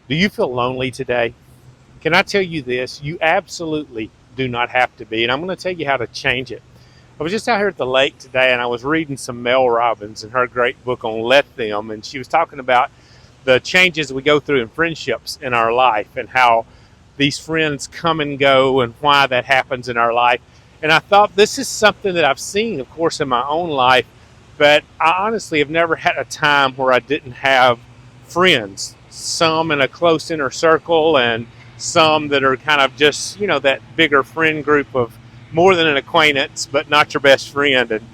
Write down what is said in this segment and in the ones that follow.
Do you feel lonely today? Can I tell you this? You absolutely do not have to be. And I'm going to tell you how to change it. I was just out here at the lake today and I was reading some Mel Robbins and her great book on Let Them. And she was talking about the changes we go through in friendships in our life and how these friends come and go and why that happens in our life. And I thought this is something that I've seen, of course, in my own life, but I honestly have never had a time where I didn't have friends, some in a close inner circle and some that are kind of just, that bigger friend group of more than an acquaintance, but not your best friend. And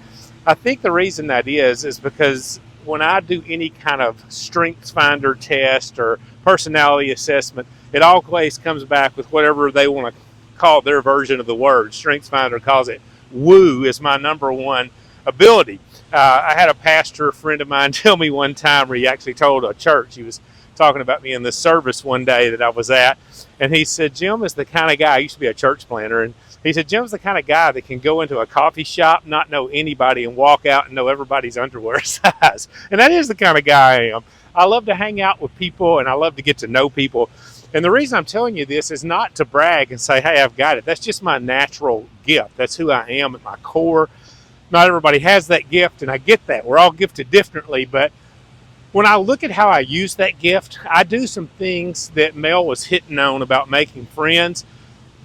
I think the reason that is because when I do any kind of strengths finder test or personality assessment, it always comes back with whatever they want to call their version of the word. Strengths finder calls it woo is my number one ability. I had a pastor friend of mine tell me one time where he actually told a church, he was talking about me in the service one day that I was at, and he said, Jim is the kind of guy, I used to be a church planner, and he said, Jim's the kind of guy that can go into a coffee shop, not know anybody, and walk out and know everybody's underwear size. And that is the kind of guy I am. I love to hang out with people, and I love to get to know people. And the reason I'm telling you this is not to brag and say, hey, I've got it. That's just my natural gift. That's who I am at my core. Not everybody has that gift, and I get that. We're all gifted differently, but when I look at how I use that gift, I do some things that Mel was hitting on about making friends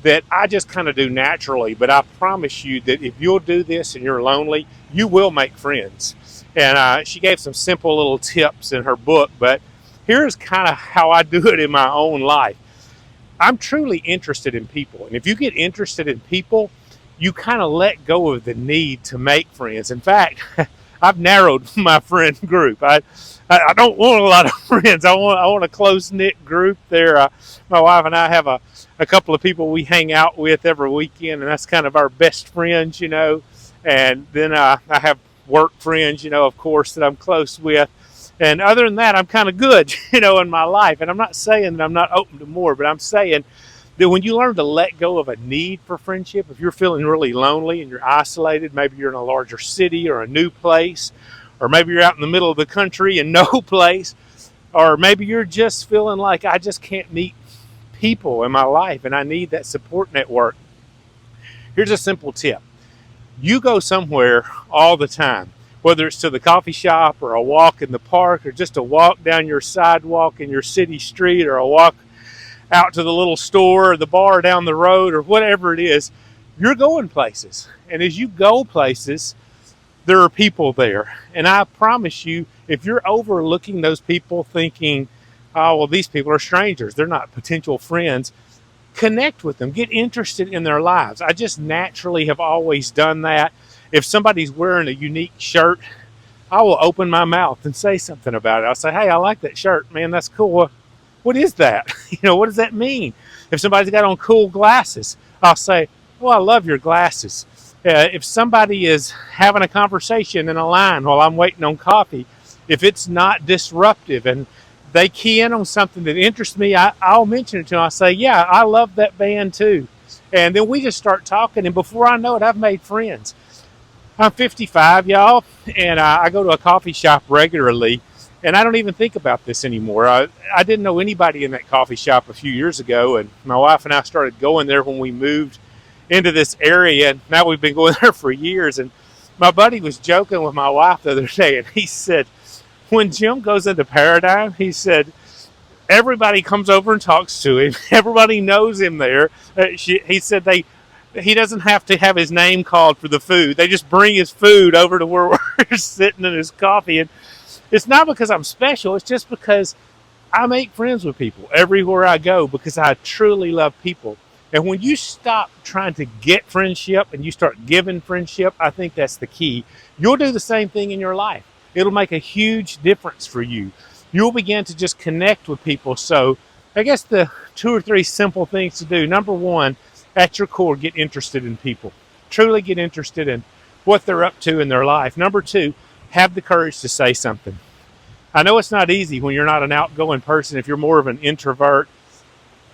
that I just kind of do naturally. But I promise you that if you'll do this and you're lonely, you will make friends. And she gave some simple little tips in her book, but here's kind of how I do it in my own life. I'm truly interested in people. And if you get interested in people, you kind of let go of the need to make friends. In fact, I've narrowed my friend group. I don't want a lot of friends. I want a close knit group. There, my wife and I have a couple of people we hang out with every weekend, and that's kind of our best friends, And then I have work friends, of course, that I'm close with. And other than that, I'm kind of good, in my life. And I'm not saying that I'm not open to more, but I'm saying that when you learn to let go of a need for friendship, if you're feeling really lonely and you're isolated, maybe you're in a larger city or a new place, or maybe you're out in the middle of the country and no place, or maybe you're just feeling like I just can't meet people in my life and I need that support network. Here's a simple tip. You go somewhere all the time, whether it's to the coffee shop or a walk in the park or just a walk down your sidewalk in your city street or a walk out to the little store or the bar down the road or whatever it is, you're going places. And as you go places, there are people there. And I promise you, if you're overlooking those people thinking, oh, well, these people are strangers, they're not potential friends, connect with them, get interested in their lives. I just naturally have always done that. If somebody's wearing a unique shirt, I will open my mouth and say something about it. I'll say, hey, I like that shirt, man, that's cool. What is that? What does that mean? If somebody's got on cool glasses, I'll say, oh, I love your glasses. If somebody is having a conversation in a line while I'm waiting on coffee, if it's not disruptive and they key in on something that interests me, I'll mention it to them. I'll say, yeah, I love that band too. And then we just start talking, and before I know it, I've made friends. I'm 55, y'all, and I go to a coffee shop regularly, and I don't even think about this anymore. I didn't know anybody in that coffee shop a few years ago, and my wife and I started going there when we moved into this area, and now we've been going there for years. And my buddy was joking with my wife the other day, and he said, when Jim goes into Paradigm, he said, everybody comes over and talks to him. Everybody knows him there. He said he doesn't have to have his name called for the food. They just bring his food over to where we're sitting in his coffee. And it's not because I'm special. It's just because I make friends with people everywhere I go because I truly love people. And when you stop trying to get friendship and you start giving friendship, I think that's the key. You'll do the same thing in your life. It'll make a huge difference for you. You'll begin to just connect with people. So I guess the 2 or 3 simple things to do. Number one, at your core, get interested in people. Truly get interested in what they're up to in their life. Number 2, have the courage to say something. I know it's not easy when you're not an outgoing person. If you're more of an introvert,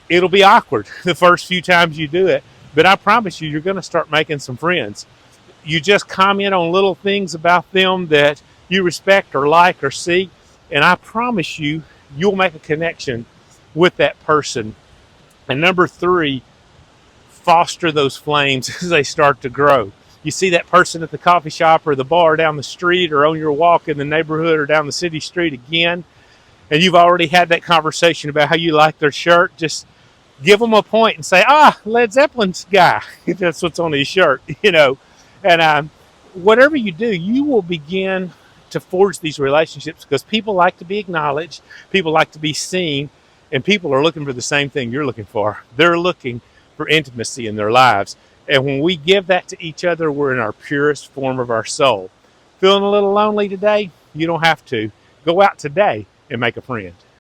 it'll be awkward the first few times you do it. But I promise you, you're going to start making some friends. You just comment on little things about them that you respect or like or see, and I promise you, you'll make a connection with that person. And number three, foster those flames as they start to grow. You see that person at the coffee shop or the bar down the street or on your walk in the neighborhood or down the city street again, and you've already had that conversation about how you like their shirt. Just give them a point and say, Led Zeppelin's guy. That's what's on his shirt, And whatever you do, you will begin to forge these relationships because people like to be acknowledged, people like to be seen, and people are looking for the same thing you're looking for. They're looking for intimacy in their lives. And when we give that to each other, we're in our purest form of our soul. Feeling a little lonely today? You don't have to. Go out today and make a friend.